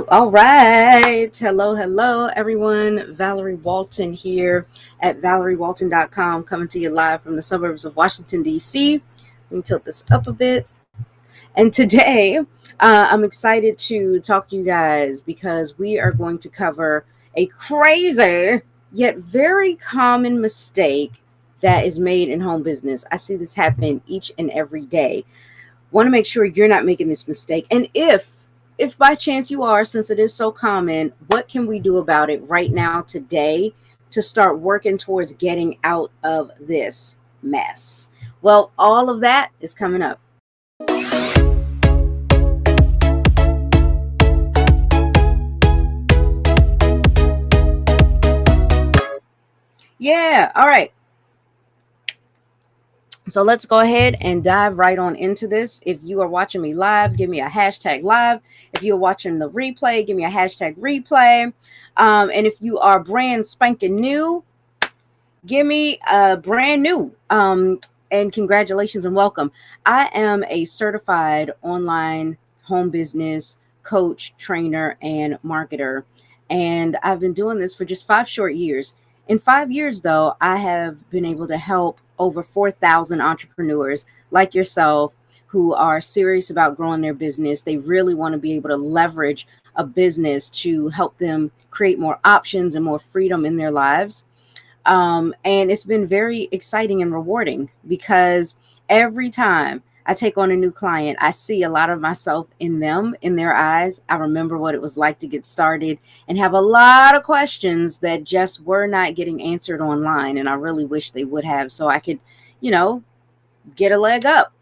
All right. Hello, everyone. Valerie Walton here at valeriewalton.com, coming to you live from the suburbs of Washington, D.C. Let me tilt this up a bit. And today, I'm excited to talk to you guys because we are going to cover a crazy yet very common mistake that is made in home business. I see this happen each and every day. Want to make sure you're not making this mistake. And if by chance you are, since it is so common, what can we do about it right now today to start working towards getting out of this mess? Well, all of that is coming up. Yeah, all right. So let's go ahead and dive right on into this. If you are watching me live, give me a hashtag live. If you're watching the replay, give me a hashtag replay. And if you are brand spanking new, give me a brand new. And congratulations and welcome. I am a certified online home business coach, trainer, and marketer. And I've been doing this for just 5 short years. In 5 years, though, I have been able to help over 4,000 entrepreneurs like yourself who are serious about growing their business. They really want to be able to leverage a business to help them create more options and more freedom in their lives. And it's been very exciting and rewarding because every time I take on a new client, I see a lot of myself in them, in their eyes. I remember what it was like to get started and have a lot of questions that just were not getting answered online. And I really wish they would have so I could, you know, get a leg up.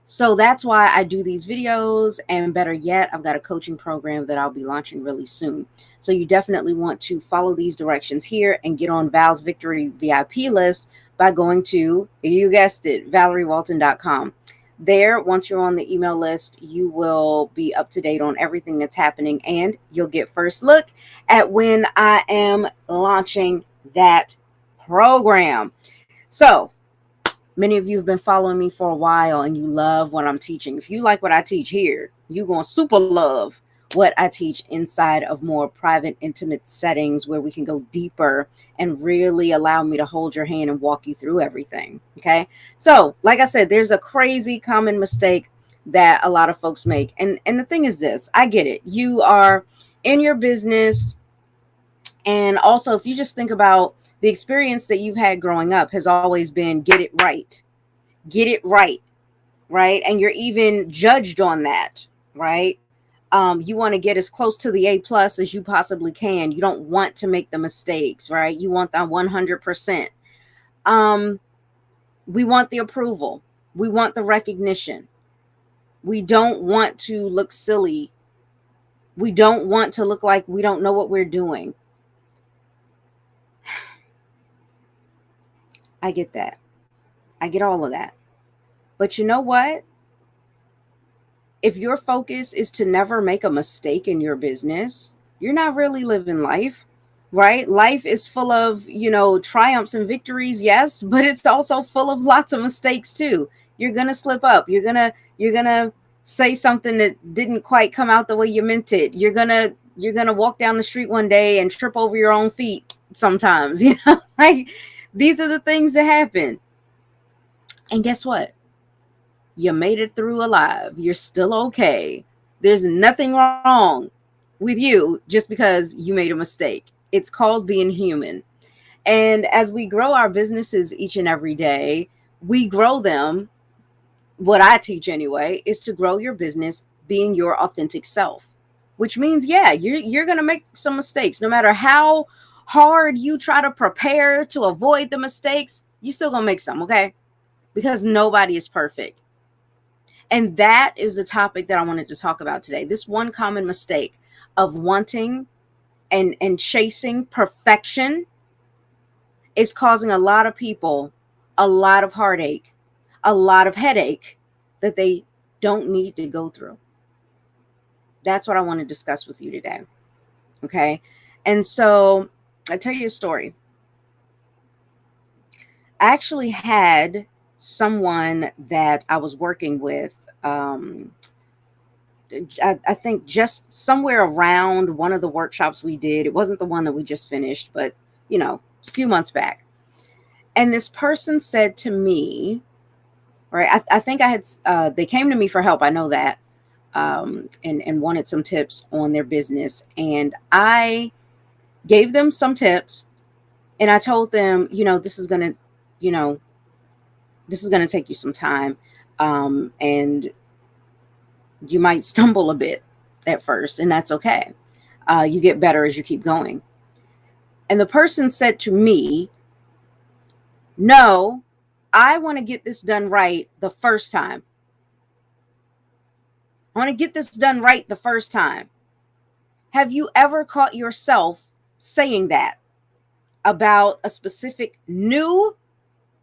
So that's why I do these videos. And better yet, I've got a coaching program that I'll be launching really soon. So you definitely want to follow these directions here and get on Val's Victory VIP list by going to, you guessed it, valeriewalton.com. There, once you're on the email list, you will be up to date on everything that's happening and you'll get first look at when I am launching that program. So many of you have been following me for a while and you love what I'm teaching. If you like what I teach here, you're going to super love what I teach inside of more private, intimate settings where we can go deeper and really allow me to hold your hand and walk you through everything. Okay. So, like I said, there's a crazy common mistake that a lot of folks make. And the thing is this, I get it. You are in your business. And also, if you just think about the experience that you've had growing up has always been get it right, right? And you're even judged on that, right? You want to get as close to the A plus as you possibly can. You don't want to make the mistakes, right? You want that 100%. We want the approval. We want the recognition. We don't want to look silly. We don't want to look like we don't know what we're doing. I get that. I get all of that. But you know what? If your focus is to never make a mistake in your business, you're not really living life, right? Life is full of, triumphs and victories, yes, but it's also full of lots of mistakes too. You're going to slip up. You're going to say something that didn't quite come out the way you meant it. You're going to walk down the street one day and trip over your own feet sometimes, like these are the things that happen. And guess what? You made it through alive. You're still okay. There's nothing wrong with you just because you made a mistake. It's called being human. And as we grow our businesses each and every day, we grow them. What I teach anyway is to grow your business being your authentic self, which means, yeah, you're going to make some mistakes. No matter how hard you try to prepare to avoid the mistakes, you still going to make some, okay? Because nobody is perfect. And that is the topic that I wanted to talk about today. This one common mistake of wanting and chasing perfection is causing a lot of people a lot of heartache, a lot of headache that they don't need to go through. That's what I want to discuss with you today. Okay. And so I tell you a story. I actually had someone that I was working with I think just somewhere around one of the workshops we did. It wasn't the one that we just finished, but a few months back. And this person said to me, right, I think I had, they came to me for help. I know that, and wanted some tips on their business. And I gave them some tips, and I told them, you know, this is going to take you some time. And you might stumble a bit at first, and that's okay. You get better as you keep going. And the person said to me, no, I want to get this done right the first time. I want to get this done right the first time. Have you ever caught yourself saying that about a specific new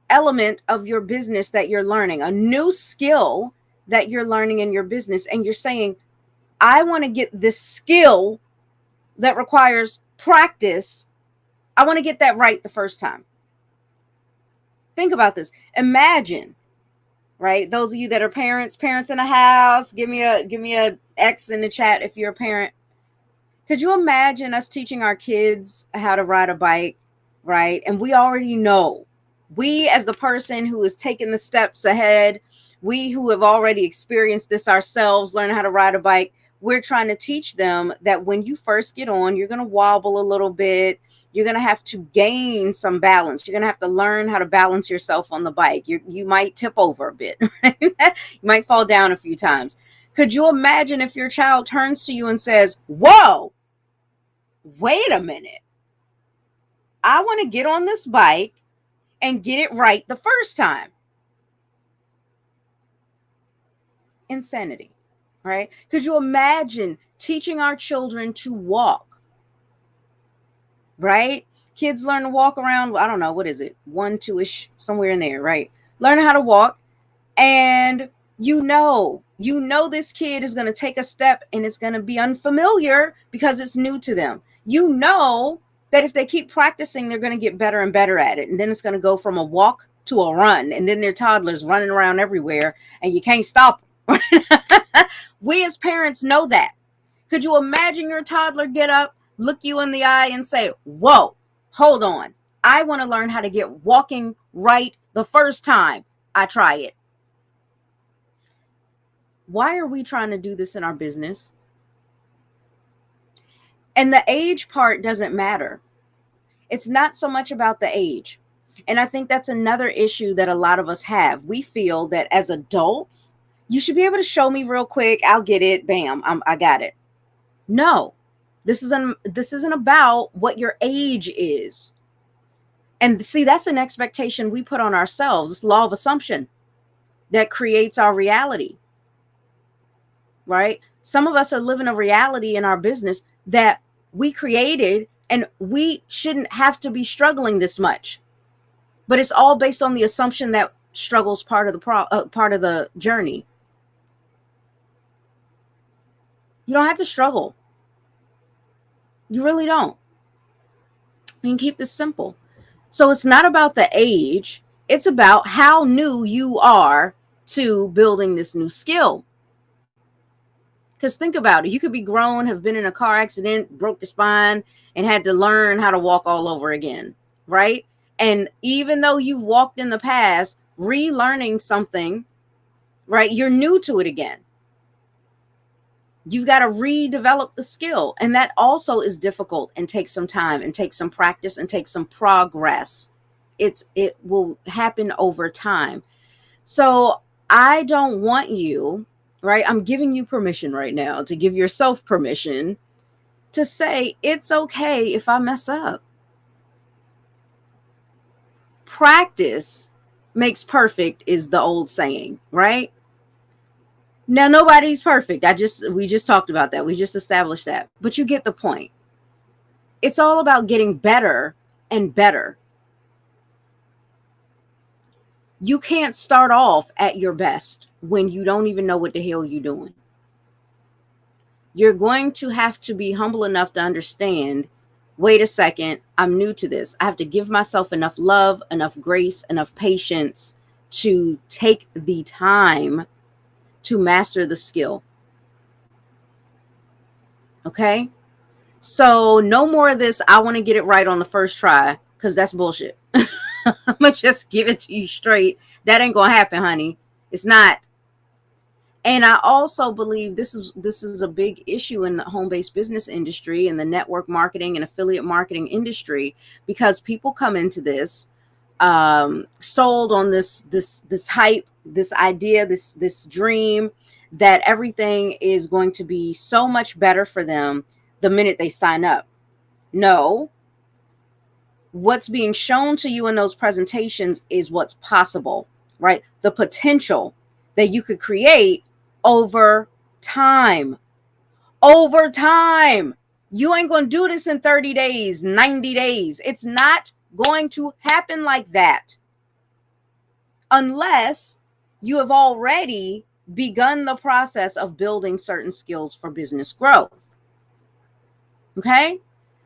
element of your business that you're learning, a new skill that you're learning in your business, and you're saying, I want to get this skill that requires practice. I want to get that right the first time. Think about this. Imagine, right? Those of you that are parents in a house, give me a X in the chat if you're a parent. Could you imagine us teaching our kids how to ride a bike, right? And we already know, we as the person who is taking the steps ahead, we who have already experienced this ourselves, learn how to ride a bike, we're trying to teach them that when you first get on, you're going to wobble a little bit. You're going to have to gain some balance. You're going to have to learn how to balance yourself on the bike. You might tip over a bit. Right? You might fall down a few times. Could you imagine if your child turns to you and says, whoa, wait a minute. I want to get on this bike and get it right the first time. Insanity, right? Could you imagine teaching our children to walk? Right? Kids learn to walk around, I don't know, what is it? 1, 2-ish, somewhere in there, right? Learn how to walk. And you know this kid is going to take a step and it's going to be unfamiliar because it's new to them. You know that if they keep practicing, they're going to get better and better at it. And then it's going to go from a walk to a run. And then their toddlers running around everywhere and you can't stop them. We as parents know that. Could you imagine your toddler get up, look you in the eye and say, whoa, hold on. I want to learn how to get walking right the first time I try it. Why are we trying to do this in our business? And the age part doesn't matter. It's not so much about the age. And I think that's another issue that a lot of us have. We feel that as adults, you should be able to show me real quick. I'll get it. Bam, I got it. No. This isn't about what your age is. And see, that's an expectation we put on ourselves. It's law of assumption that creates our reality, right? Some of us are living a reality in our business that we created, and we shouldn't have to be struggling this much. But it's all based on the assumption that struggle's part of the journey. You don't have to struggle. You really don't. You can keep this simple. So it's not about the age. It's about how new you are to building this new skill. Because think about it. You could be grown, have been in a car accident, broke your spine, and had to learn how to walk all over again, right? And even though you've walked in the past, relearning something, right? You're new to it again. You've got to redevelop the skill. And that also is difficult and takes some time and takes some practice and takes some progress. It will happen over time. So I don't want you, right? I'm giving you permission right now to give yourself permission to say, it's okay if I mess up. Practice makes perfect is the old saying, right? Now, nobody's perfect. We just talked about that. We just established that. But you get the point. It's all about getting better and better. You can't start off at your best when you don't even know what the hell you're doing. You're going to have to be humble enough to understand, wait a second, I'm new to this. I have to give myself enough love, enough grace, enough patience to take the time to master the skill. Okay. So no more of this. I want to get it right on the first try, because that's bullshit. I'm going to just give it to you straight. That ain't going to happen, honey. It's not. And I also believe this is a big issue in the home-based business industry and the network marketing and affiliate marketing industry, because people come into this sold on this hype, this idea, this dream that everything is going to be so much better for them the minute they sign up. No, what's being shown to you in those presentations is what's possible, right? The potential that you could create over time. Over time. You ain't going to do this in 30 days, 90 days. It's not going to happen like that unless you have already begun the process of building certain skills for business growth. Okay?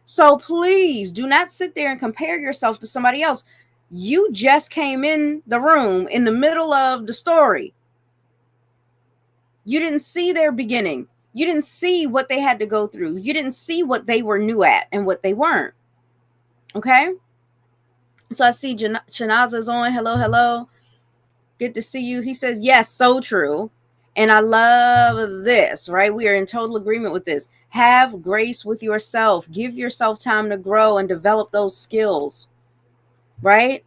So please do not sit there and compare yourself to somebody else. You just came in the room in the middle of the story. You didn't see their beginning. You didn't see what they had to go through. You didn't see what they were new at and what they weren't. Okay? So I see Shanaza's on. Hello, hello. Good to see you. He says, yes, so true. And I love this, right? We are in total agreement with this. Have grace with yourself. Give yourself time to grow and develop those skills, right?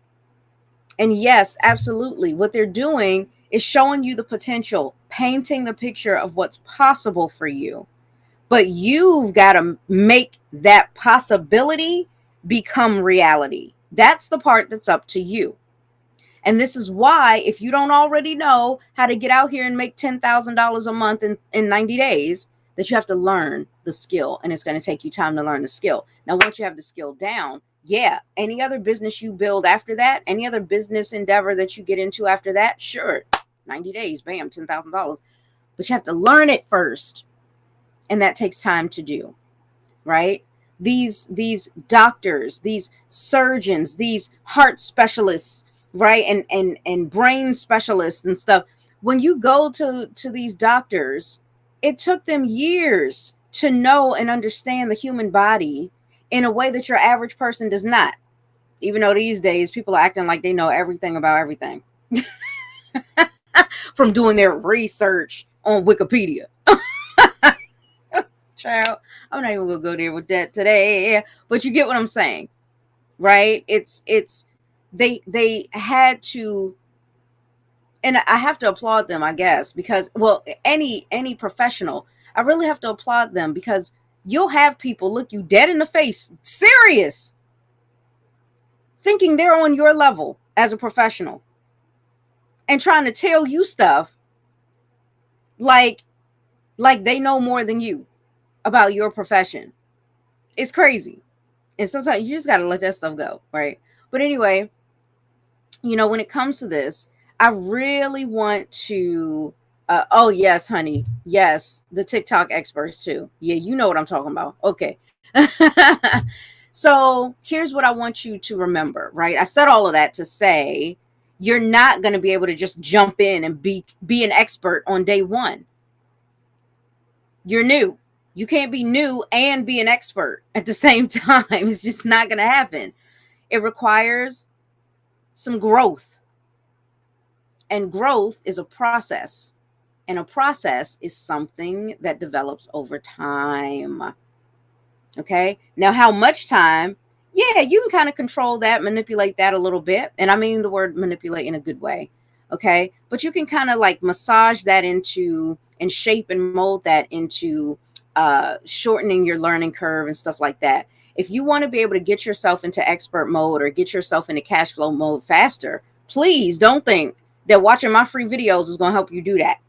And yes, absolutely. What they're doing is showing you the potential, painting the picture of what's possible for you. But you've got to make that possibility become reality. That's the part that's up to you. And this is why, if you don't already know how to get out here and make $10,000 a month in 90 days, that you have to learn the skill. And it's going to take you time to learn the skill. Now, once you have the skill down, yeah, any other business you build after that, any other business endeavor that you get into after that, sure, 90 days, bam, $10,000. But you have to learn it first. And that takes time to do, right? These doctors, these surgeons, these heart specialists, right, and brain specialists and stuff, when you go to these doctors, it took them years to know and understand the human body in a way that your average person does not, even though these days people are acting like they know everything about everything from doing their research on Wikipedia. Child, I'm not even gonna go there with that today, but you get what I'm saying, right? It's they had to, and I have to applaud them, I guess, because, well, any professional, I really have to applaud them, because you'll have people look you dead in the face, serious, thinking they're on your level as a professional and trying to tell you stuff like they know more than you about your profession. It's crazy. And sometimes you just got to let that stuff go, right? But anyway, when it comes to this, I really want to, oh, yes, honey. Yes, the TikTok experts too. Yeah, you know what I'm talking about. Okay. So here's what I want you to remember, right? I said all of that to say you're not going to be able to just jump in and be an expert on day one. You're new. You can't be new and be an expert at the same time. It's just not going to happen. It requires some growth. And growth is a process. And a process is something that develops over time. Okay? Now, how much time? Yeah, you can kind of control that, manipulate that a little bit. And I mean the word manipulate in a good way. Okay? But you can kind of like massage that into and shape and mold that into shortening your learning curve and stuff like that. If you want to be able to get yourself into expert mode or get yourself into cash flow mode faster, please don't think that watching my free videos is going to help you do that.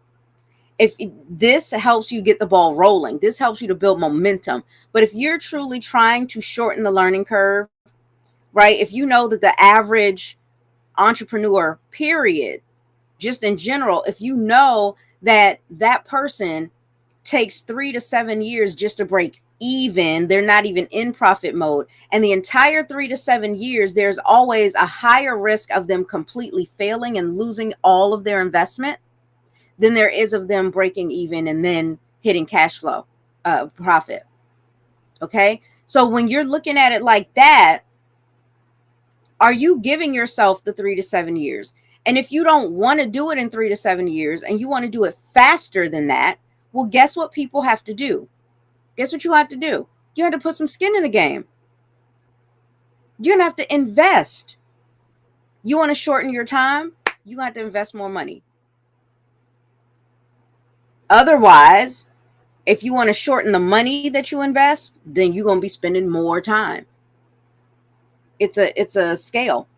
If this helps you get the ball rolling, this helps you to build momentum. But if you're truly trying to shorten the learning curve, right? If you know that the average entrepreneur, period, just in general, if you know that that person takes 3 to 7 years just to break even, they're not even in profit mode, and the entire 3 to 7 years, there's always a higher risk of them completely failing and losing all of their investment than there is of them breaking even and then hitting cash flow profit. Okay. So when you're looking at it like that, are you giving yourself the 3 to 7 years? And if you don't want to do it in 3 to 7 years and you want to do it faster than that, well, guess what people have to do? Guess what you have to do? You have to put some skin in the game. You're going to have to invest. You want to shorten your time? You have to invest more money. Otherwise, if you want to shorten the money that you invest, then you're going to be spending more time. It's a scale.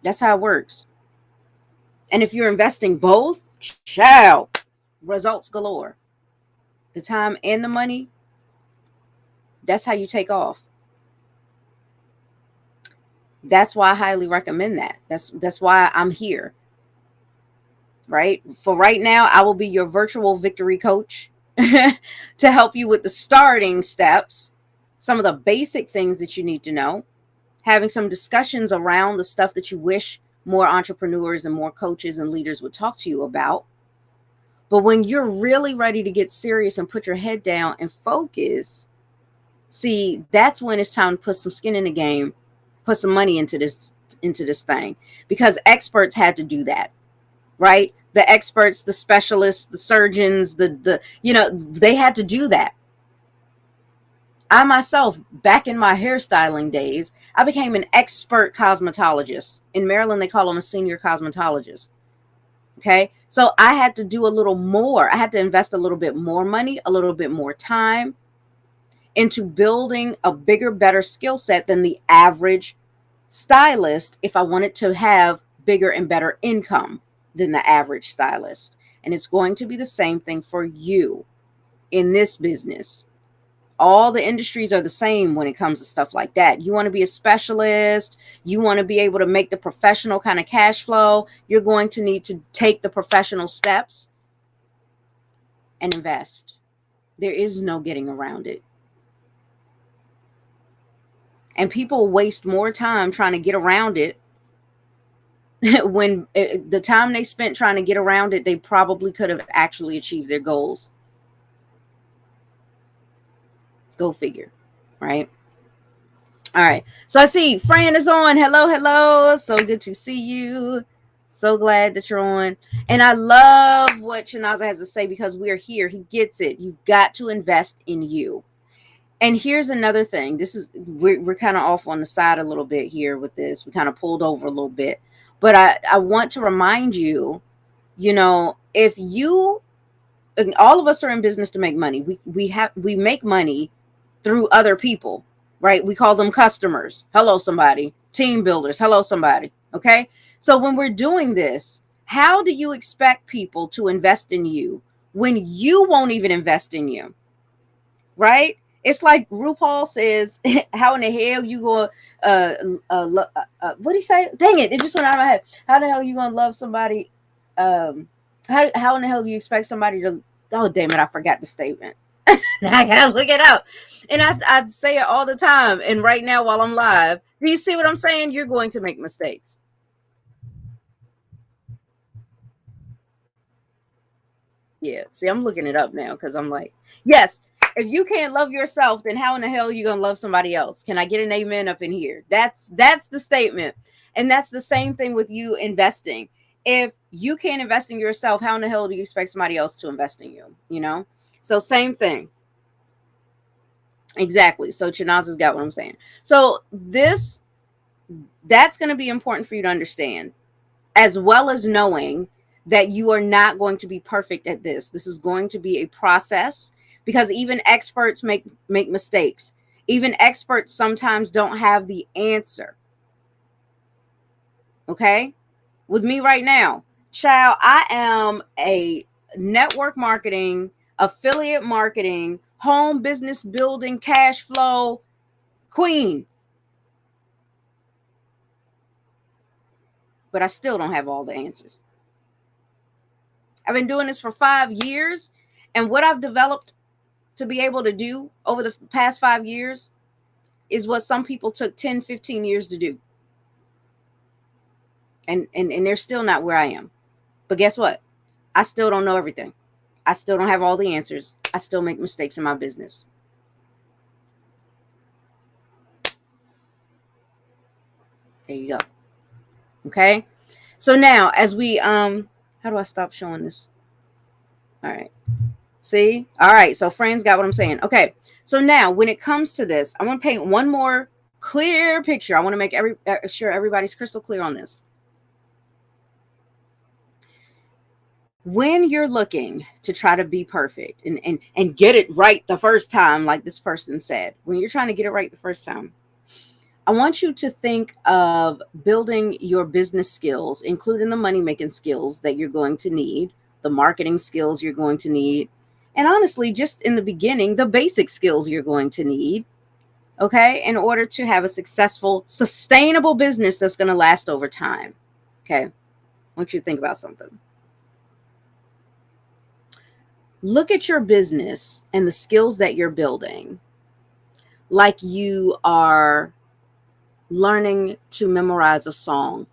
That's how it works. And if you're investing both, results galore. The time and the money, that's how you take off. That's why I highly recommend that. That's why I'm here. Right? For right now, I will be your virtual victory coach to help you with the starting steps, some of the basic things that you need to know, having some discussions around the stuff that you wish more entrepreneurs and more coaches and leaders would talk to you about. But when you're really ready to get serious and put your head down and focus, see, that's when it's time to put some skin in the game, put some money into this thing, because experts had to do that, right? The experts, the specialists, the surgeons, they had to do that. I myself, back in my hairstyling days, I became an expert cosmetologist. In Maryland, they call them a senior cosmetologist. Okay. So I had to do a little more. I had to invest a little bit more money, a little bit more time into building a bigger, better skill set than the average stylist if I wanted to have bigger and better income than the average stylist. And it's going to be the same thing for you in this business. All the industries are the same when it comes to stuff like that. You want to be a specialist, you want to be able to make the professional kind of cash flow, you're going to need to take the professional steps and invest. There is no getting around it. And people waste more time trying to get around it when the time they spent trying to get around it, they probably could have actually achieved their goals. Go figure, right? All right. So I see Fran is on. Hello, hello. So good to see you. So glad that you're on. And I love what Chinaza has to say because we're here. He gets it. You've got to invest in you. And here's another thing. We're kind of off on the side a little bit here with this. We kind of pulled over a little bit. But I want to remind you, if you, all of us are in business to make money. We make money through other people, right? We call them customers. Hello, somebody. Team builders. Hello, somebody. Okay. So when we're doing this, how do you expect people to invest in you when you won't even invest in you? Right? It's like RuPaul says, how in the hell you going what do you say? Dang it. It just went out of my head. How the hell you going to love somebody? How in the hell do you expect somebody to, oh, damn it. I forgot the statement. I gotta look it up. And I say it all the time. And right now, while I'm live, do you see what I'm saying? You're going to make mistakes. Yeah. See, I'm looking it up now because I'm like, yes, if you can't love yourself, then how in the hell are you gonna love somebody else? Can I get an amen up in here? That's the statement. And that's the same thing with you investing. If you can't invest in yourself, how in the hell do you expect somebody else to invest in you? So same thing. Exactly. So Chinaza's got what I'm saying. So that's going to be important for you to understand, as well as knowing that you are not going to be perfect at this. This is going to be a process because even experts make mistakes. Even experts sometimes don't have the answer. Okay? With me right now, child, I am a network marketing, affiliate marketing, home business building, cash flow queen. But I still don't have all the answers. I've been doing this for 5 years, and what I've developed to be able to do over the past 5 years is what some people took 10, 15 years to do. And they're still not where I am. But guess what? I still don't know everything. I still don't have all the answers. I still make mistakes in my business. There you go. Okay. So now as we how do I stop showing this? All right. See? All right. So friends got what I'm saying. Okay. So now when it comes to this, I want to paint one more clear picture. I want to make sure everybody's crystal clear on this. When you're looking to try to be perfect and get it right the first time, like this person said, when you're trying to get it right the first time, I want you to think of building your business skills, including the money making skills that you're going to need, the marketing skills you're going to need, and honestly, just in the beginning, the basic skills you're going to need, okay, in order to have a successful, sustainable business that's going to last over time. Okay. I want you to think about something. Look at your business and the skills that you're building like you are learning to memorize a song.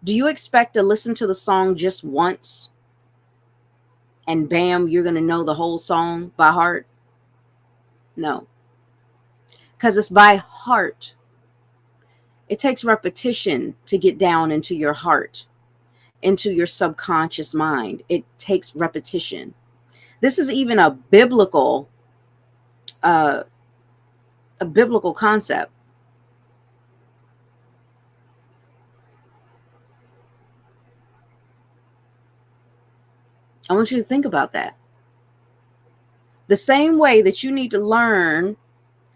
Do you expect to listen to the song just once and bam, you're going to know the whole song by heart? No, because it's by heart. It takes repetition to get down into your heart, into your subconscious mind. It takes repetition. This is even a biblical concept. I want you to think about that. The same way that you need to learn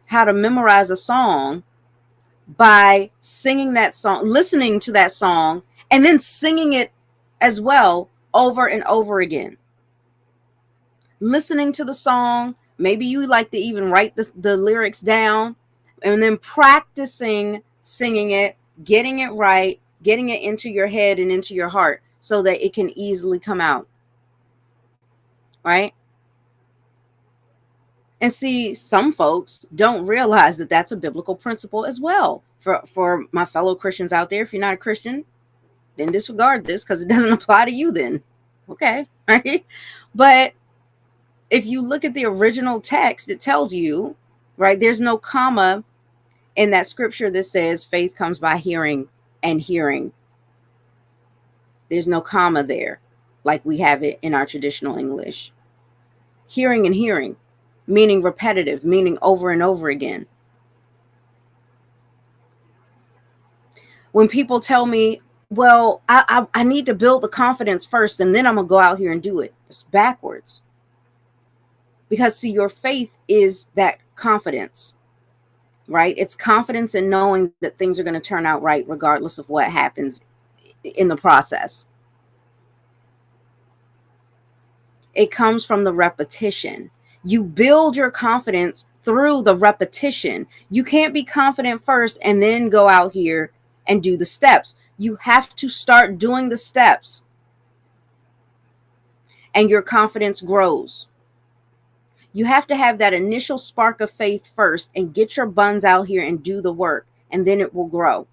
how to memorize a song by singing that song, listening to that song, and then singing it as well over and over again. Listening to the song, maybe you like to even write the lyrics down, and then practicing singing it, getting it right, getting it into your head and into your heart so that it can easily come out. Right? And see, some folks don't realize that that's a biblical principle as well. For my fellow Christians out there, if you're not a Christian, then disregard this because it doesn't apply to you then. Okay, right? But if you look at the original text, it tells you, right, there's no comma in that scripture that says faith comes by hearing and hearing. There's no comma there like we have it in our traditional English. Hearing and hearing, meaning repetitive, meaning over and over again. When people tell me, well, I need to build the confidence first and then I'm going to go out here and do it. It's backwards. Because see, your faith is that confidence, right? It's confidence in knowing that things are going to turn out right regardless of what happens in the process. It comes from the repetition. You build your confidence through the repetition. You can't be confident first and then go out here and do the steps. You have to start doing the steps. And your confidence grows. You have to have that initial spark of faith first and get your buns out here and do the work, and then it will grow.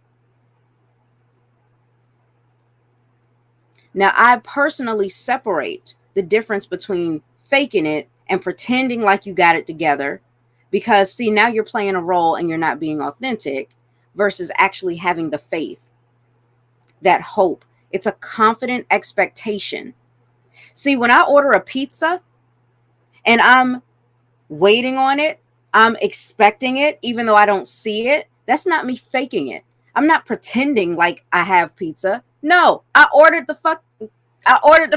Now, I personally separate the difference between faking it and pretending like you got it together, because see, now you're playing a role and you're not being authentic, versus actually having the faith, that hope. It's a confident expectation. See, when I order a pizza and I'm waiting on it, I'm expecting it, even though I don't see it, that's not me faking it. I'm not pretending like I have pizza. No, I ordered the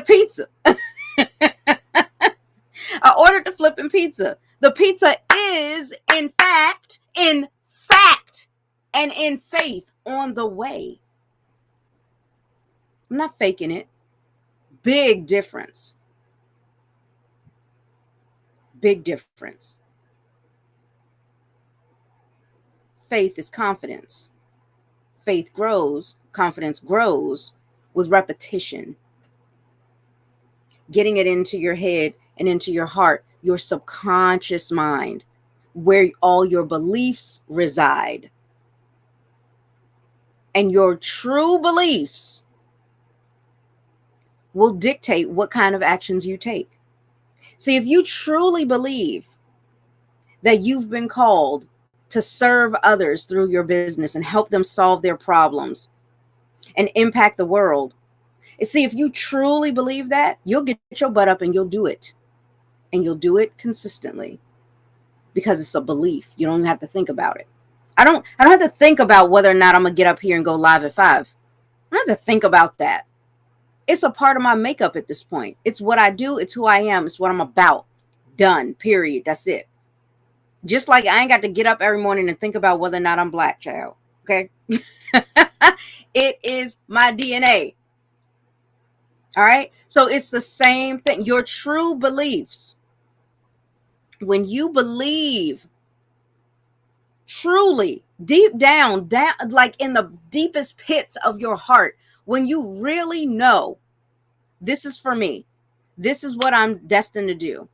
pizza. I ordered the flipping pizza. The pizza is, in fact, and in faith on the way. I'm not faking it. Big difference. Big difference. Faith is confidence. Faith grows, confidence grows with repetition. Getting it into your head and into your heart, your subconscious mind, where all your beliefs reside. And your true beliefs will dictate what kind of actions you take. See, if you truly believe that you've been called to serve others through your business and help them solve their problems and impact the world. And see, if you truly believe that, you'll get your butt up and you'll do it. And you'll do it consistently because it's a belief. You don't even have to think about it. I don't have to think about whether or not I'm going to get up here and go live at 5. I don't have to think about that. It's a part of my makeup at this point. It's what I do. It's who I am. It's what I'm about. Done. Period. That's it. Just like I ain't got to get up every morning and think about whether or not I'm black, child. Okay? It is my DNA. All right? So it's the same thing. Your true beliefs. When you believe truly, deep down, like in the deepest pits of your heart, when you really know this is for me, this is what I'm destined to do,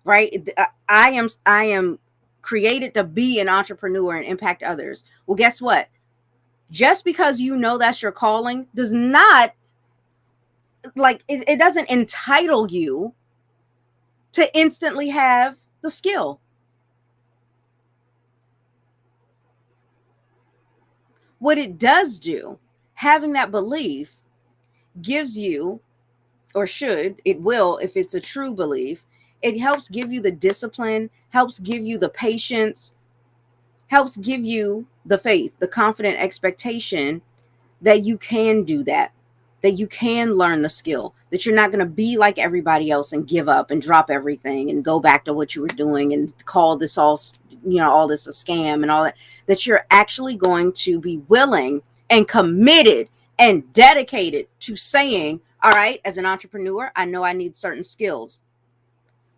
right? I am created to be an entrepreneur and impact others. Well, guess what? Just because you know that's your calling does not, like, it doesn't entitle you to instantly have the skill. What it does do, having that belief gives you, or should, it will, if it's a true belief, it helps give you the discipline, helps give you the patience, helps give you the faith, the confident expectation that you can do that you can learn the skill, that you're not going to be like everybody else and give up and drop everything and go back to what you were doing and call this all, all this a scam and all that you're actually going to be willing and committed and dedicated to saying, all right, as an entrepreneur, I know I need certain skills.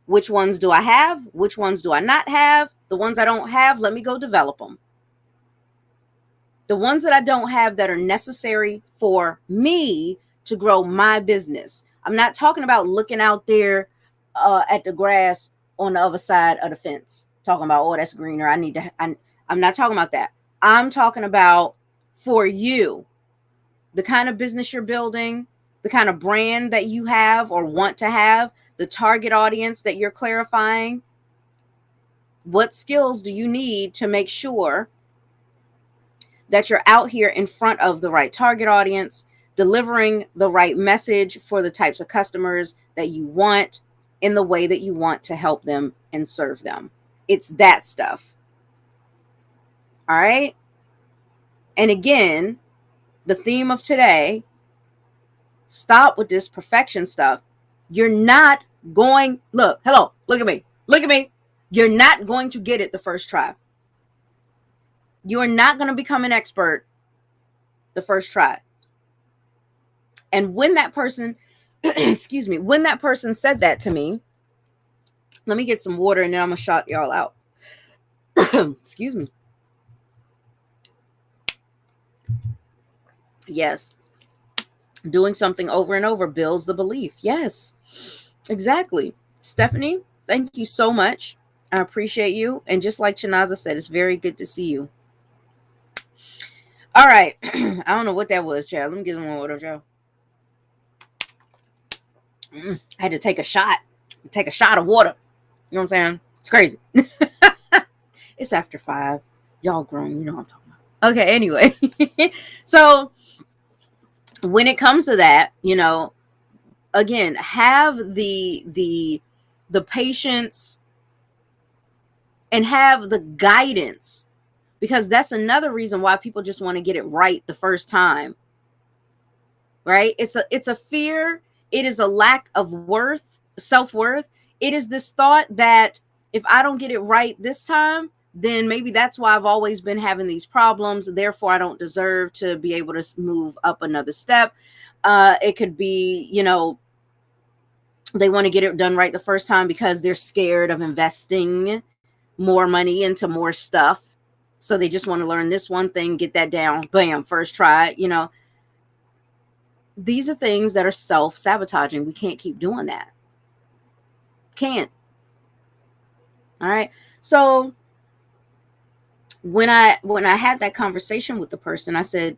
Which ones do I have? Which ones do I not have? The ones I don't have, let me go develop them. The ones that I don't have that are necessary for me to grow my business. I'm not talking about looking out there at the grass on the other side of the fence, talking about, oh, that's greener. I'm not talking about that. I'm talking about for you, the kind of business you're building, the kind of brand that you have or want to have, the target audience that you're clarifying. What skills do you need to make sure that you're out here in front of the right target audience, delivering the right message for the types of customers that you want in the way that you want to help them and serve them? It's that stuff. All right. And again, the theme of today, stop with this perfection stuff. You're not going, look at me. You're not going to get it the first try. You're not going to become an expert the first try. And when that person, excuse me, when that person said that to me, let me get some water and then I'm going to shout y'all out. Excuse me. Yes. Doing something over and over builds the belief. Yes, exactly. Stephanie, thank you so much. I appreciate you. And just like Chinaza said, it's very good to see you. All right. I don't know what that was, child. Let me get some more water, child. I had to take a shot of water. You know what I'm saying? It's crazy. It's after 5. Y'all grown. You know what I'm talking about. Okay, anyway. So when it comes to that, again, have the patience and have the guidance, because that's another reason why people just want to get it right the first time. Right? It's a fear. It is a lack of self-worth. It is this thought that if I don't get it right this time, then maybe that's why I've always been having these problems. Therefore, I don't deserve to be able to move up another step. It could be, they want to get it done right the first time because they're scared of investing more money into more stuff. So they just want to learn this one thing, get that down, bam, first try, These are things that are self-sabotaging. We can't keep doing that. Can't. All right. So when I had that conversation with the person, I said,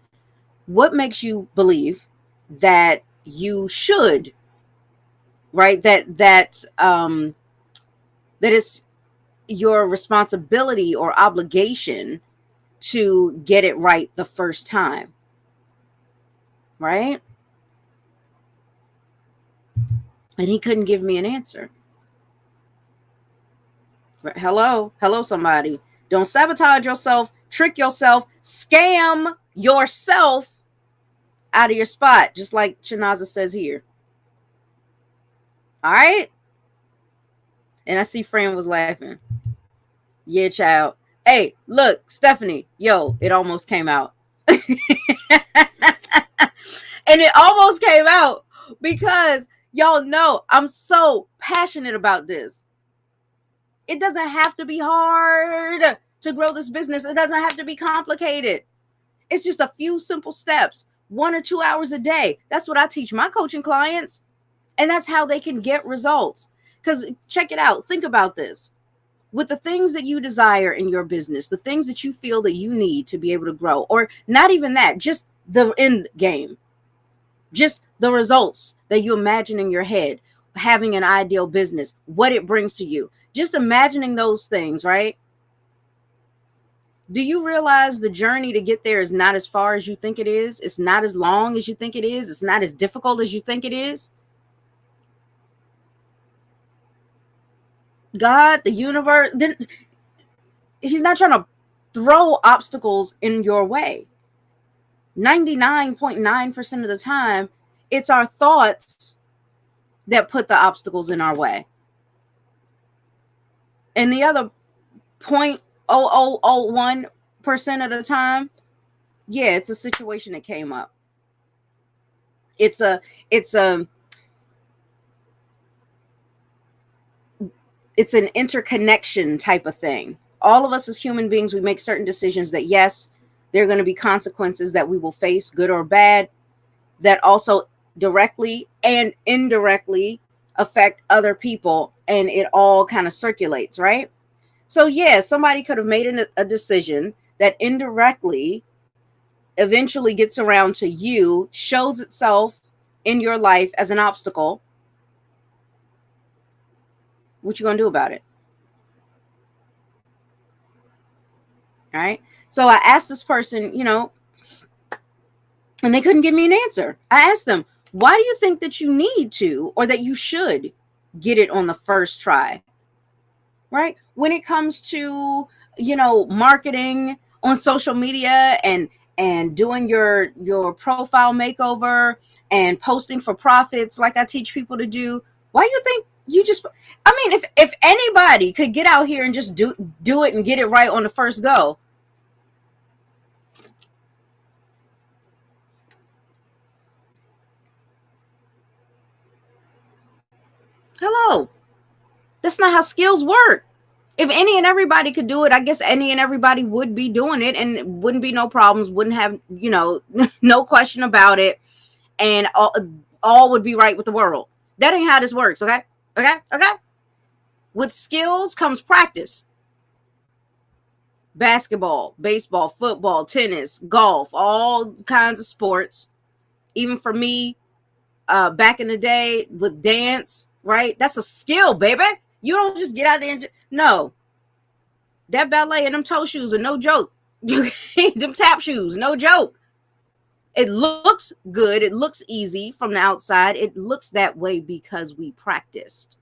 what makes you believe that you should, right? That is your responsibility or obligation to get it right the first time, right? And he couldn't give me an answer. Hello, somebody. Don't sabotage yourself, trick yourself, scam yourself out of your spot, just like Chinaza says here. All right? And I see Fran was laughing. Yeah, child. Hey, look, Stephanie, yo, it almost came out. And it almost came out because y'all know I'm so passionate about this. It doesn't have to be hard to grow this business. It doesn't have to be complicated. It's just a few simple steps, 1 or 2 hours a day. That's what I teach my coaching clients. And that's how they can get results. Because check it out. Think about this. With the things that you desire in your business, the things that you feel that you need to be able to grow, or not even that, just the end game, just the results that you imagine in your head, having an ideal business, what it brings to you, just imagining those things, right? Do you realize the journey to get there is not as far as you think it is? It's not as long as you think it is. It's not as difficult as you think it is. God, the universe, he's not trying to throw obstacles in your way. 99.9% of the time, it's our thoughts that put the obstacles in our way. And the other 0.0001% of the time, yeah, it's a situation that came up. It's an interconnection type of thing. All of us as human beings, we make certain decisions that, yes, there are going to be consequences that we will face, good or bad, that also directly and indirectly affect other people, and it all kind of circulates, right? So yeah, somebody could have made a decision that indirectly eventually gets around to you, shows itself in your life as an obstacle. What you gonna do about it? All right. So I asked this person, and they couldn't give me an answer. I asked them, why do you think that you need to, or that you should get it on the first try? Right? When it comes to, marketing on social media and doing your profile makeover and posting for profits like I teach people to do, why do you think if anybody could get out here and just do it and get it right on the first go? Hello. That's not how skills work. If any and everybody could do it, I guess any and everybody would be doing it, and it wouldn't be no problems, wouldn't have, no question about it. And all would be right with the world. That ain't how this works. Okay. With skills comes practice. Basketball, baseball, football, tennis, golf, all kinds of sports. Even for me, back in the day with dance, right? That's a skill, baby. You don't just get out there and no. That ballet and them toe shoes are no joke. Them tap shoes, no joke. It looks good. It looks easy from the outside. It looks that way because we practiced,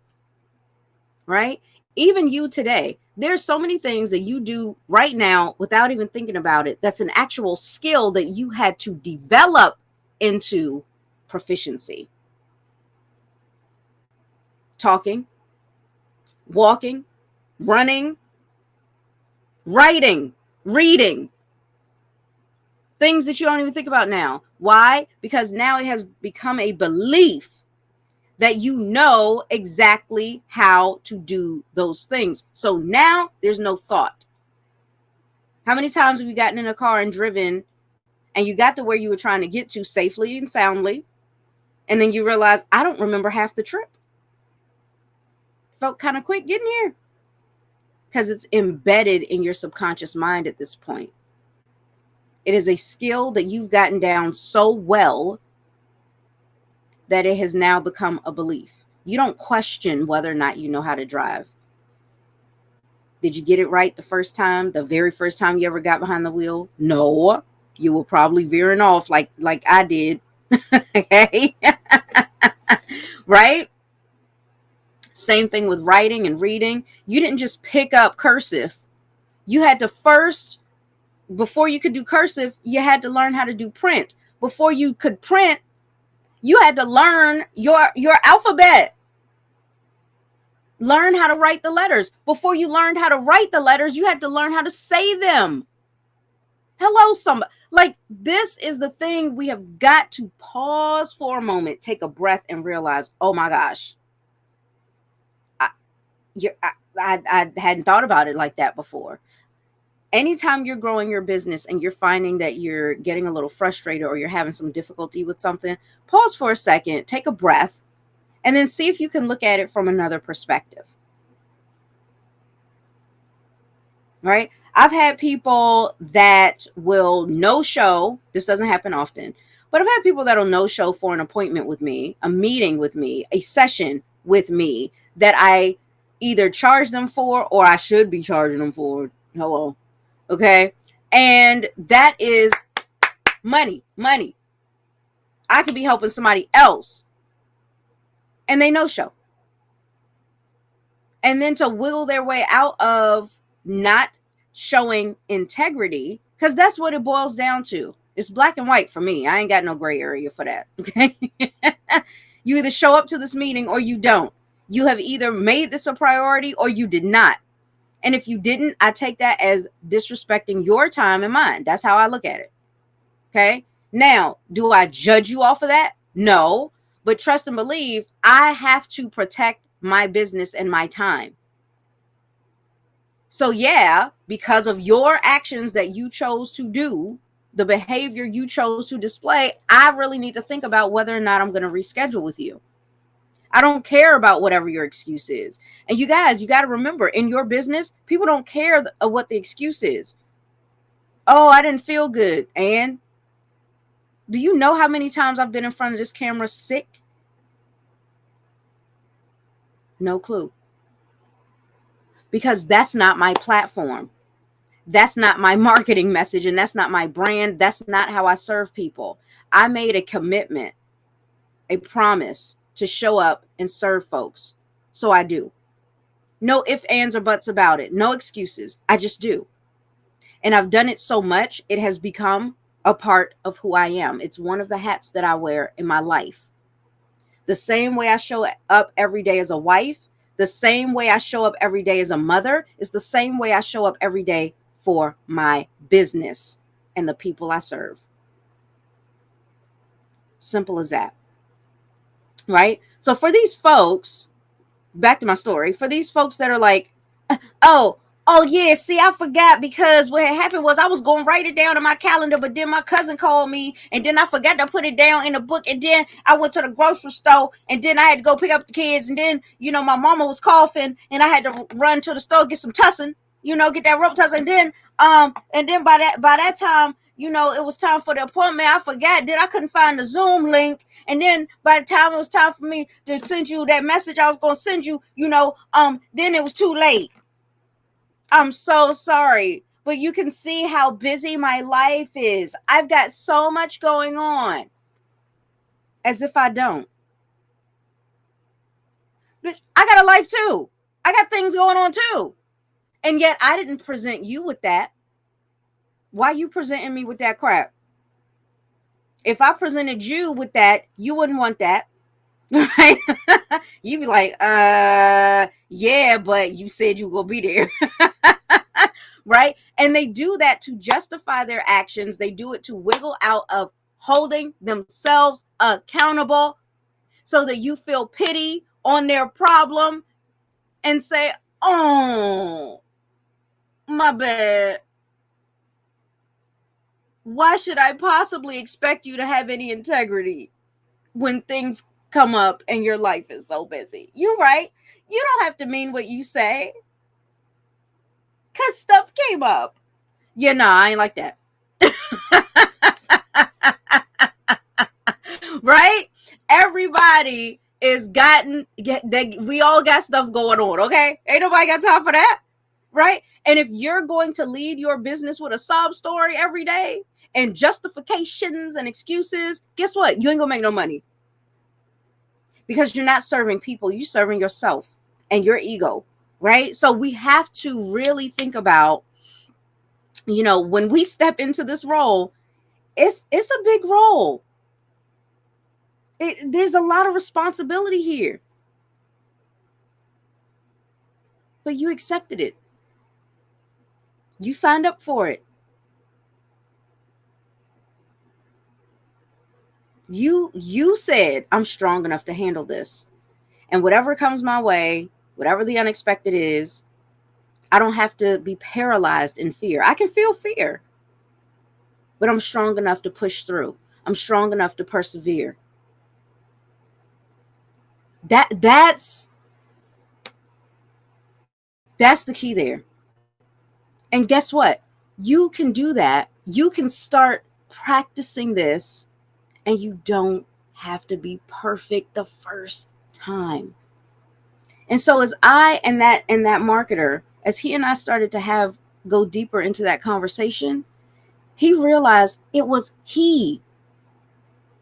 right? Even you today, there's so many things that you do right now without even thinking about it. That's an actual skill that you had to develop into proficiency. Talking, walking, running, writing, reading. Things that you don't even think about now. Why? Because now it has become a belief that you know exactly how to do those things. So now there's no thought. How many times have you gotten in a car and driven and you got to where you were trying to get to safely and soundly, and then you realize, I don't remember half the trip. Felt kind of quick getting here. Because it's embedded in your subconscious mind at this point. It is a skill that you've gotten down so well that it has now become a belief. You don't question whether or not you know how to drive. Did you get it right the first time? The very first time you ever got behind the wheel? No. You were probably veering off like I did. Okay. Right? Same thing with writing and reading. You didn't just pick up cursive. You had to first, before you could do cursive, you had to learn how to do print. Before you could print, you had to learn your alphabet. Learn how to write the letters. Before you learned how to write the letters, you had to learn how to say them. Hello, somebody. Like, this is the thing we have got to pause for a moment, take a breath, and realize, oh my gosh, I hadn't thought about it like that before. Anytime you're growing your business and you're finding that you're getting a little frustrated or you're having some difficulty with something, pause for a second, take a breath, and then see if you can look at it from another perspective. Right? I've had people that will no-show. This doesn't happen often, but I've had people that will no-show for an appointment with me, a meeting with me, a session with me that I either charge them for or I should be charging them for. Hello. Okay. And that is money. I could be helping somebody else and they no-show. And then to wiggle their way out of not showing integrity, because that's what it boils down to. It's black and white for me. I ain't got no gray area for that. Okay. You either show up to this meeting or you don't. You have either made this a priority or you did not. And if you didn't, I take that as disrespecting your time and mine. That's how I look at it. Okay. Now, do I judge you off of that? No. But trust and believe, I have to protect my business and my time. So yeah, because of your actions that you chose to do, the behavior you chose to display, I really need to think about whether or not I'm going to reschedule with you. I don't care about whatever your excuse is. And you guys, you got to remember, in your business, people don't care what the excuse is. Oh, I didn't feel good. And do you know how many times I've been in front of this camera sick? No clue. Because that's not my platform. That's not my marketing message, and that's not my brand. That's not how I serve people. I made a commitment, a promise to show up and serve folks. So I do. No ifs, ands, or buts about it. No excuses. I just do. And I've done it so much, it has become a part of who I am. It's one of the hats that I wear in my life. The same way I show up every day as a wife, the same way I show up every day as a mother, is the same way I show up every day for my business and the people I serve. Simple as that. Right? So for these folks, back to my story, for these folks that are like, oh yeah, see, I forgot, because what had happened was I was going to write it down in my calendar, but then my cousin called me and then I forgot to put it down in the book, and then I went to the grocery store and then I had to go pick up the kids, and then, my mama was coughing and I had to run to the store, get some tussin, get that Robitussin, and then by that time, it was time for the appointment. I forgot. Then I couldn't find the Zoom link. And then by the time it was time for me to send you that message I was going to send you, then it was too late. I'm so sorry. But you can see how busy my life is. I've got so much going on. As if I don't. But I got a life too. I got things going on too. And yet I didn't present you with that. Why are you presenting me with that crap? If I presented you with that, you wouldn't want that. Right? You'd be like, yeah, but you said you were going to be there. Right? And they do that to justify their actions. They do it to wiggle out of holding themselves accountable so that you feel pity on their problem and say, oh, my bad. Why should I possibly expect you to have any integrity when things come up and your life is so busy? You're right. You don't have to mean what you say. Because stuff came up. Yeah, no, I ain't like that. Right? Everybody is we all got stuff going on, okay? Ain't nobody got time for that. right? And if you're going to lead your business with a sob story every day and justifications and excuses, guess what? You ain't gonna make no money, because you're not serving people, you're serving yourself and your ego, right? So we have to really think about, when we step into this role, it's a big role. There's a lot of responsibility here, but you accepted it. You signed up for it. You said, I'm strong enough to handle this. And whatever comes my way, whatever the unexpected is, I don't have to be paralyzed in fear. I can feel fear, but I'm strong enough to push through. I'm strong enough to persevere. That's the key there. And guess what? You can do that. You can start practicing this, and you don't have to be perfect the first time. And so as I and that marketer, as he and I started to go deeper into that conversation, he realized it was he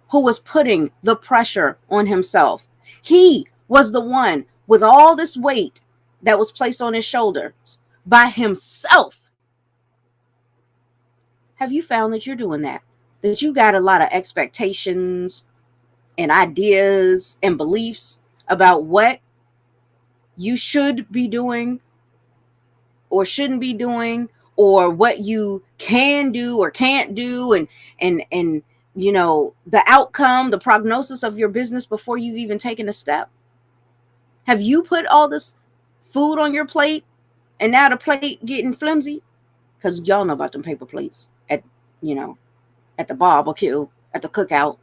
who was putting the pressure on himself. He was the one with all this weight that was placed on his shoulders by himself. Have you found that you're doing that? That you got a lot of expectations and ideas and beliefs about what you should be doing or shouldn't be doing, or what you can do or can't do, and the outcome, the prognosis of your business before you've even taken a step? Have you put all this food on your plate and now the plate getting flimsy? Because y'all know about them paper plates at the barbecue, at the cookout.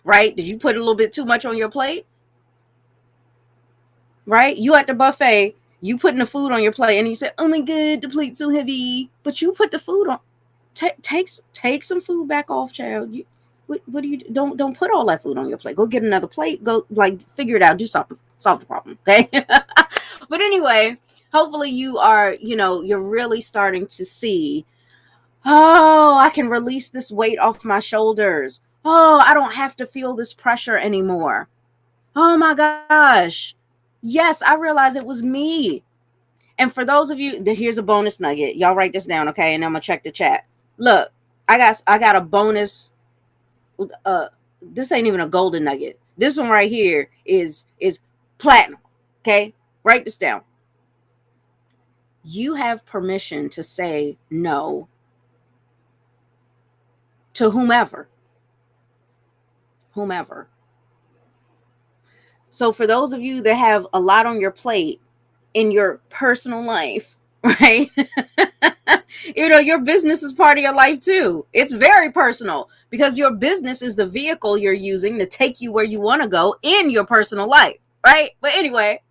Right? Did you put a little bit too much on your plate? Right? You at the buffet, you putting the food on your plate, and you say, "Oh my God, the plate's so heavy." But you put the food on. Take some food back off, child. What do you don't put all that food on your plate. Go get another plate. Go figure it out. Do something. Solve the problem. Okay. But anyway, hopefully you are, you're really starting to see, oh, I can release this weight off my shoulders. Oh, I don't have to feel this pressure anymore. Oh my gosh. Yes, I realized it was me. And for those of you, here's a bonus nugget. Y'all write this down, okay? And I'm gonna check the chat. Look, I got a bonus. This ain't even a golden nugget. This one right here is platinum. Okay? Write this down. You have permission to say no to whomever. So for those of you that have a lot on your plate in your personal life, right? Your business is part of your life too. It's very personal, because your business is the vehicle you're using to take you where you want to go in your personal life, right? But anyway,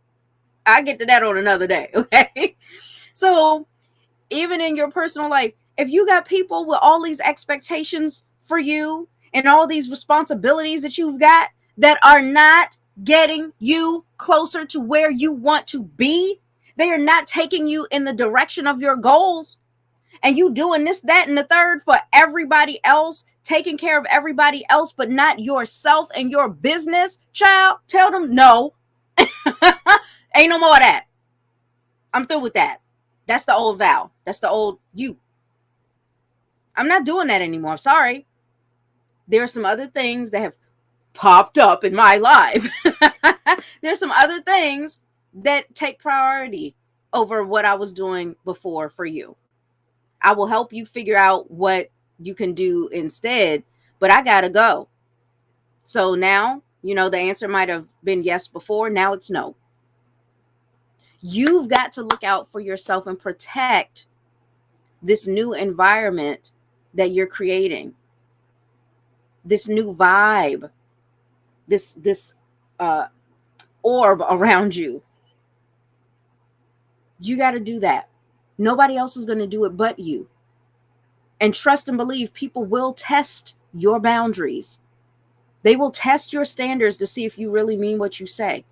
I get to that on another day, okay? So even in your personal life, if you got people with all these expectations for you and all these responsibilities that you've got that are not getting you closer to where you want to be, they are not taking you in the direction of your goals, and you doing this, that, and the third for everybody else, taking care of everybody else, but not yourself and your business, child, tell them no. Ain't no more of that. I'm through with that. That's the old Val. That's the old you. I'm not doing that anymore. I'm sorry. There are some other things that have popped up in my life. There's some other things that take priority over what I was doing before for you. I will help you figure out what you can do instead, but I gotta go. So now, the answer might have been yes before. Now it's no. You've got to look out for yourself and protect this new environment that you're creating, this new vibe, this orb around you. You got to do that. Nobody else is going to do it but you. And trust and believe, people will test your boundaries. They will test your standards to see if you really mean what you say.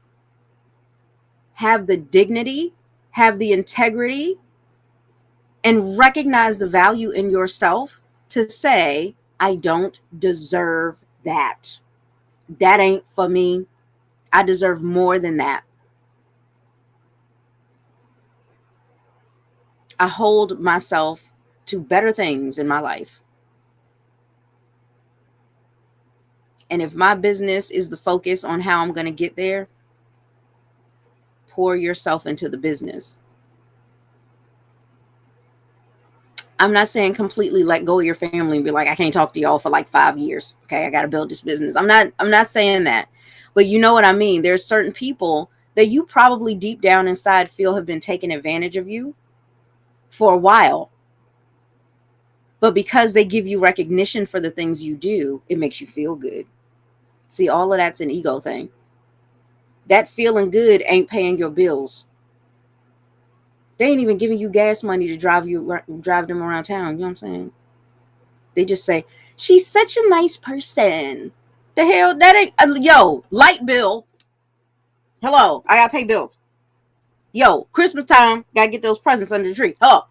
Have the dignity have the integrity and recognize the value in yourself to say, I don't deserve that. That ain't for me. I deserve more than that. I hold myself to better things in my life. And if my business is the focus on how I'm going to get there, pour yourself into the business. I'm not saying completely let go of your family and be like, I can't talk to y'all for like 5 years. Okay, I got to build this business. I'm not saying that. But you know what I mean? There's certain people that you probably deep down inside feel have been taking advantage of you for a while. But because they give you recognition for the things you do, it makes you feel good. See, all of that's an ego thing. That feeling good ain't paying your bills. They ain't even giving you gas money to drive them around town. You know what I'm saying? They just say, she's such a nice person. The hell, that ain't, yo, light bill. Hello, I gotta pay bills. Yo, Christmas time, gotta get those presents under the tree. Huh?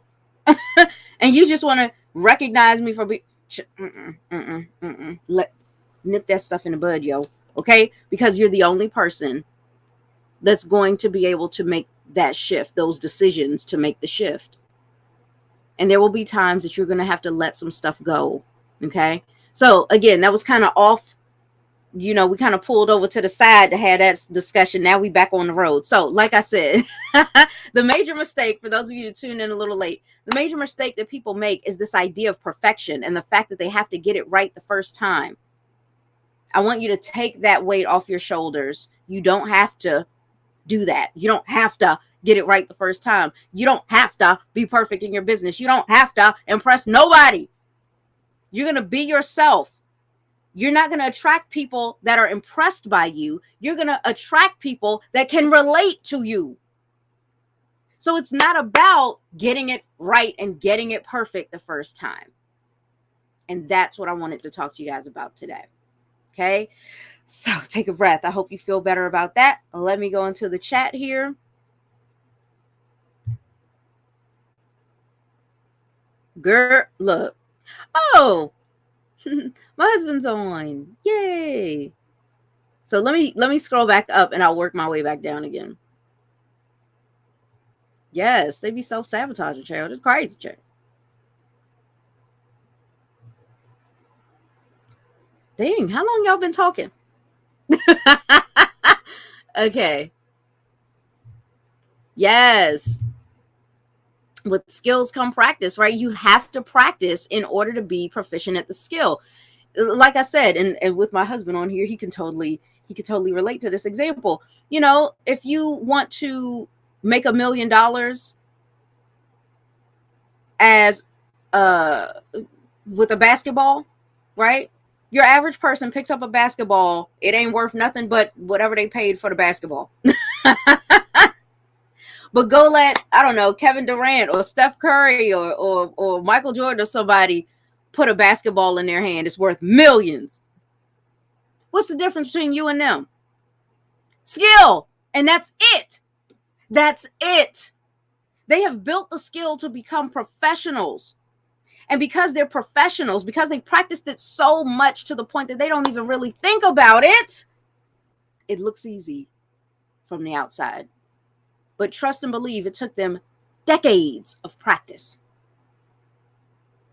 And you just want to recognize me for being, nip that stuff in the bud, yo. Okay? Because you're the only person that's going to be able to make that shift, those decisions to make the shift. And there will be times that you're going to have to let some stuff go. Okay. So again, that was kind of off. We kind of pulled over to the side to have that discussion. Now we back on the road. So like I said, the major mistake, for those of you who tuned in a little late, the major mistake that people make is this idea of perfection and the fact that they have to get it right the first time. I want you to take that weight off your shoulders. You don't have to do that. You don't have to get it right the first time. You don't have to be perfect in your business. You don't have to impress nobody. You're going to be yourself. You're not going to attract people that are impressed by you. You're going to attract people that can relate to you. So it's not about getting it right and getting it perfect the first time. And that's what I wanted to talk to you guys about today. Okay. So take a breath. I hope you feel better about that. Let me go into the chat here. Girl, look. Oh, my husband's on. Yay. So let me scroll back up and I'll work my way back down again. Yes, they be self-sabotaging, child. It's crazy, child. Dang, how long y'all been talking? Okay. Yes. With skills come practice, right? You have to practice in order to be proficient at the skill. Like I said, and with my husband on here, he could totally relate to this example. If you want to make $1 million as with a basketball, right? Your average person picks up a basketball. It ain't worth nothing but whatever they paid for the basketball. But go let, I don't know, Kevin Durant or Steph Curry or Michael Jordan or somebody put a basketball in their hand. It's worth millions. What's the difference between you and them? Skill. And that's it. That's it. They have built the skill to become professionals. And because they're professionals, because they've practiced it so much to the point that they don't even really think about it, it looks easy from the outside. But trust and believe, it took them decades of practice.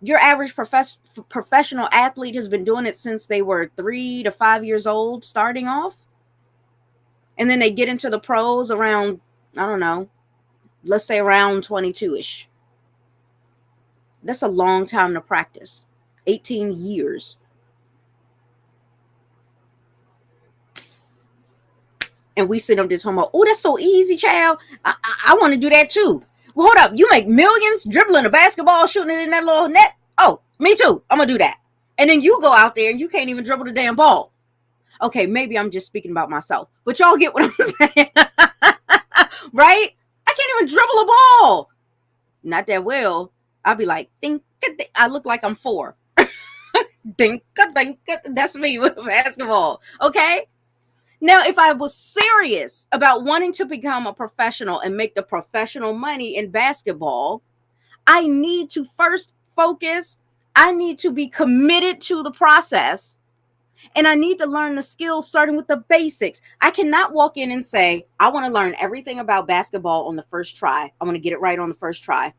Your average professional athlete has been doing it since they were 3 to 5 years old, starting off. And then they get into the pros around, I don't know, let's say around 22-ish. That's a long time to practice. 18 years. And we sit up there talking about, oh, that's so easy, child. I want to do that too. Well, hold up. You make millions dribbling a basketball, shooting it in that little net. Oh, me too. I'm going to do that. And then you go out there and you can't even dribble the damn ball. Okay, maybe I'm just speaking about myself. But y'all get what I'm saying. Right? I can't even dribble a ball. Not that well. I'll be like, think. I look like I'm 4. Think. That's me with a basketball. Okay? Now, if I was serious about wanting to become a professional and make the professional money in basketball, I need to first focus. I need to be committed to the process. And I need to learn the skills starting with the basics. I cannot walk in and say, I want to learn everything about basketball on the first try. I want to get it right on the first try.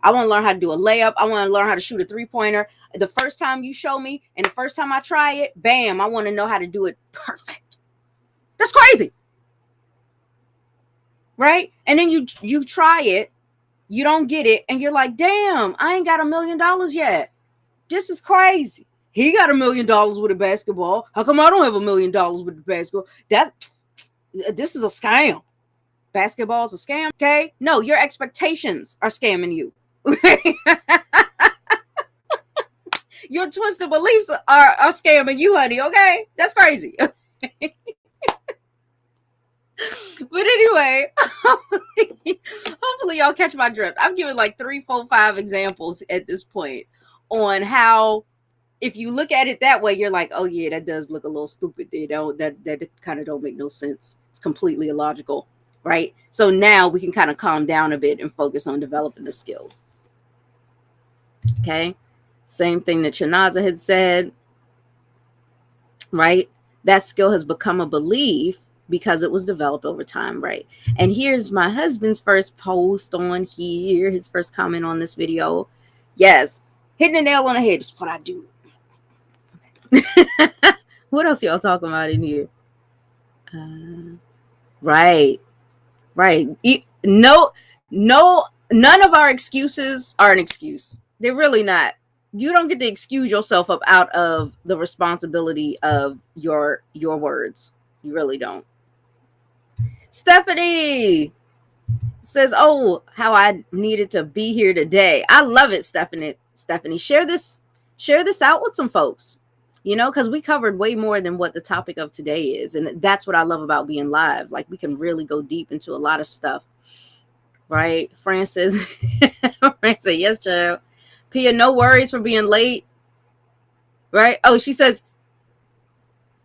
I want to learn how to do a layup. I want to learn how to shoot a three-pointer. The first time you show me and the first time I try it, bam, I want to know how to do it perfect. That's crazy. Right? And then you try it, you don't get it, and you're like, damn, I ain't got $1 million yet. This is crazy. He got $1 million with a basketball. How come I don't have $1 million with the basketball? This is a scam. Basketball is a scam. Okay. No, your expectations are scamming you. Your twisted beliefs are scamming you, honey. Okay. That's crazy. But anyway, hopefully y'all catch my drift. I've given like 3, 4, 5 examples at this point on how, if you look at it that way, you're like, oh yeah, that does look a little stupid. That kind of don't make no sense. It's completely illogical, right? So now we can kind of calm down a bit and focus on developing the skills. Okay. Same thing that Chinaza had said, right? That skill has become a belief because it was developed over time, right? And here's my husband's first post on here, his first comment on this video. Yes, hitting the nail on the head is what I do. Okay. What else y'all talking about in here? Right. No, none of our excuses are an excuse. They're really not. You don't get to excuse yourself up out of the responsibility of your words. You really don't. Stephanie says, oh, how I needed to be here today. I love it, Stephanie. Share this out with some folks, because we covered way more than what the topic of today is. And that's what I love about being live. Like, we can really go deep into a lot of stuff. Right? Francis said, yes, child. Pia, no worries for being late. Right? Oh, she says,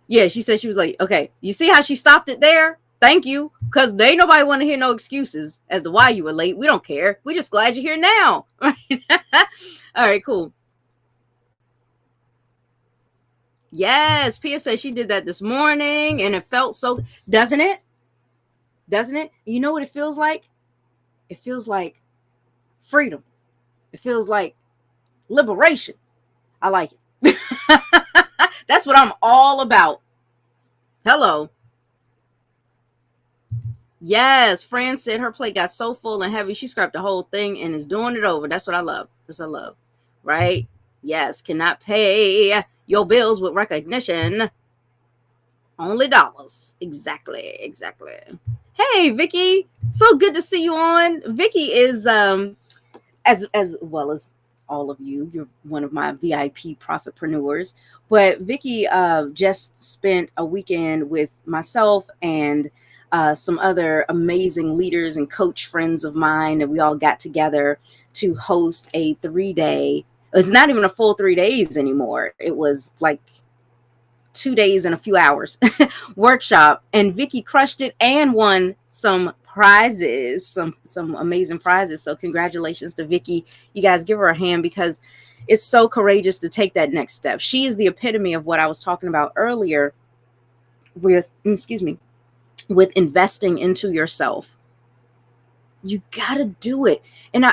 yeah, she said she was late. Okay. You see how she stopped it there? Thank you. Because ain't nobody want to hear no excuses as to why you were late. We don't care. We're just glad you're here now. All right, cool. Yes, Pia said she did that this morning and it felt so, doesn't it? You know what it feels like? It feels like freedom. It feels like liberation. I like it. That's what I'm all about. Hello. Yes, Fran said her plate got so full and heavy, she scrapped the whole thing and is doing it over. That's what I love. Right? Yes, cannot pay your bills with recognition. Only dollars. Exactly. Hey, Vicky. So good to see you on. Vicky is, as well as all of you, you're one of my VIP profitpreneurs. But Vicky just spent a weekend with myself and some other amazing leaders and coach friends of mine that we all got together to host a 3-day. It's not even a full 3 days anymore. It was like 2 days and a few hours workshop. And Vicky crushed it and won some prizes, some amazing prizes. So congratulations to Vicky. You guys give her a hand because it's so courageous to take that next step. She is the epitome of what I was talking about earlier with investing into yourself. You got to do it. And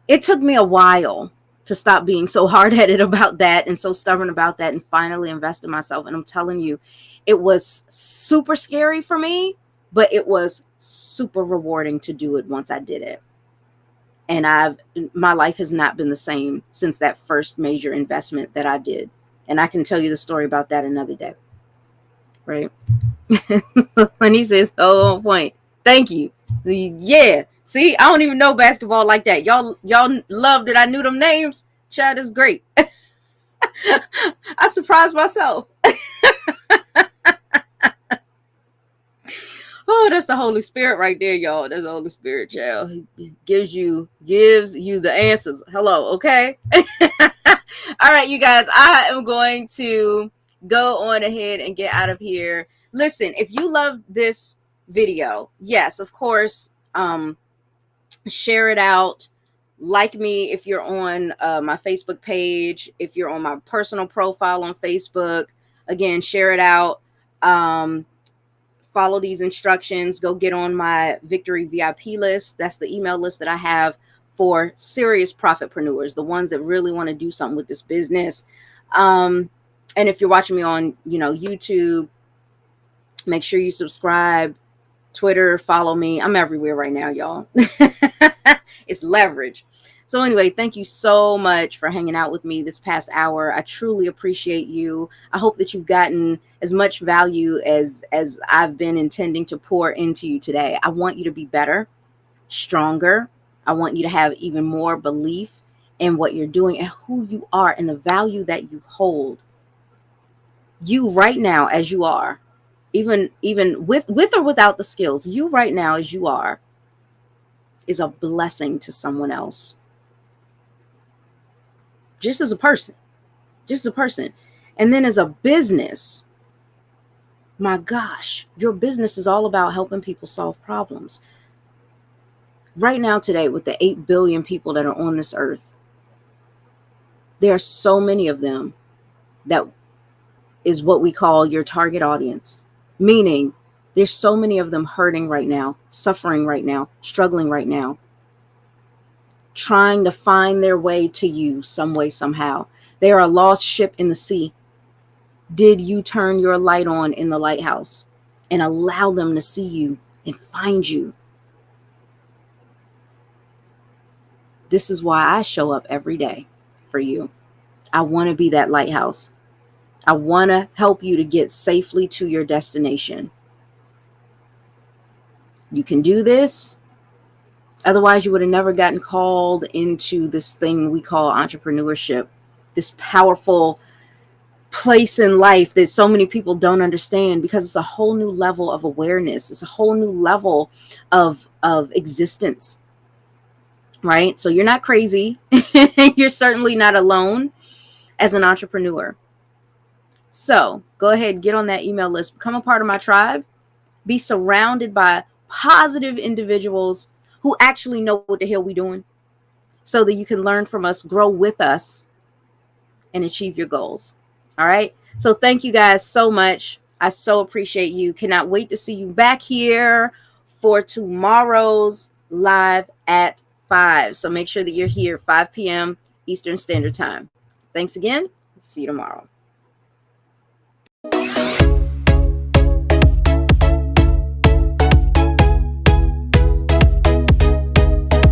it took me a while to stop being so hard-headed about that and so stubborn about that and finally invest in myself. And I'm telling you, it was super scary for me, but it was super rewarding to do it once I did it. And my life has not been the same since that first major investment that I did. And I can tell you the story about that another day. Right? And he says, oh, on point. Thank you. Yeah. See, I don't even know basketball like that. Y'all love that I knew them names. Child, is great. I surprised myself. Oh, that's the Holy Spirit right there, y'all. That's the Holy Spirit, child. He gives you the answers. Hello, okay? All right, you guys, I am going to go on ahead and get out of here. Listen, if you love this video, yes, of course, share it out. Like me if you're on my Facebook page, if you're on my personal profile on Facebook. Again, share it out. Follow these instructions. Go get on my Victory VIP list. That's the email list that I have for serious profitpreneurs, the ones that really want to do something with this business. And if you're watching me on, YouTube, make sure you subscribe. Twitter, follow me. I'm everywhere right now, y'all. It's leverage. So anyway, thank you so much for hanging out with me this past hour. I truly appreciate you. I hope that you've gotten as much value as I've been intending to pour into you today. I want you to be better, stronger. I want you to have even more belief in what you're doing and who you are and the value that you hold. You right now as you are, even with or without the skills, you right now as you are is a blessing to someone else. Just as a person. And then as a business, my gosh, your business is all about helping people solve problems. Right now today, with the 8 billion people that are on this earth, there are so many of them that is what we call your target audience. Meaning there's so many of them hurting right now, suffering right now, struggling right now, trying to find their way to you some way, somehow. They are a lost ship in the sea. Did you turn your light on in the lighthouse and allow them to see you and find you? This is why I show up every day for you. I want to be that lighthouse. I want to help you to get safely to your destination. You can do this. Otherwise, you would have never gotten called into this thing we call entrepreneurship, this powerful place in life that so many people don't understand, because it's a whole new level of awareness. It's a whole new level of existence, right? So you're not crazy. You're certainly not alone as an entrepreneur. So go ahead, get on that email list, become a part of my tribe, be surrounded by positive individuals who actually know what the hell we're doing, so that you can learn from us, grow with us, and achieve your goals. All right. So thank you guys so much. I so appreciate you. Cannot wait to see you back here for tomorrow's live at 5. So make sure that you're here 5 p.m. Eastern Standard Time. Thanks again. See you tomorrow.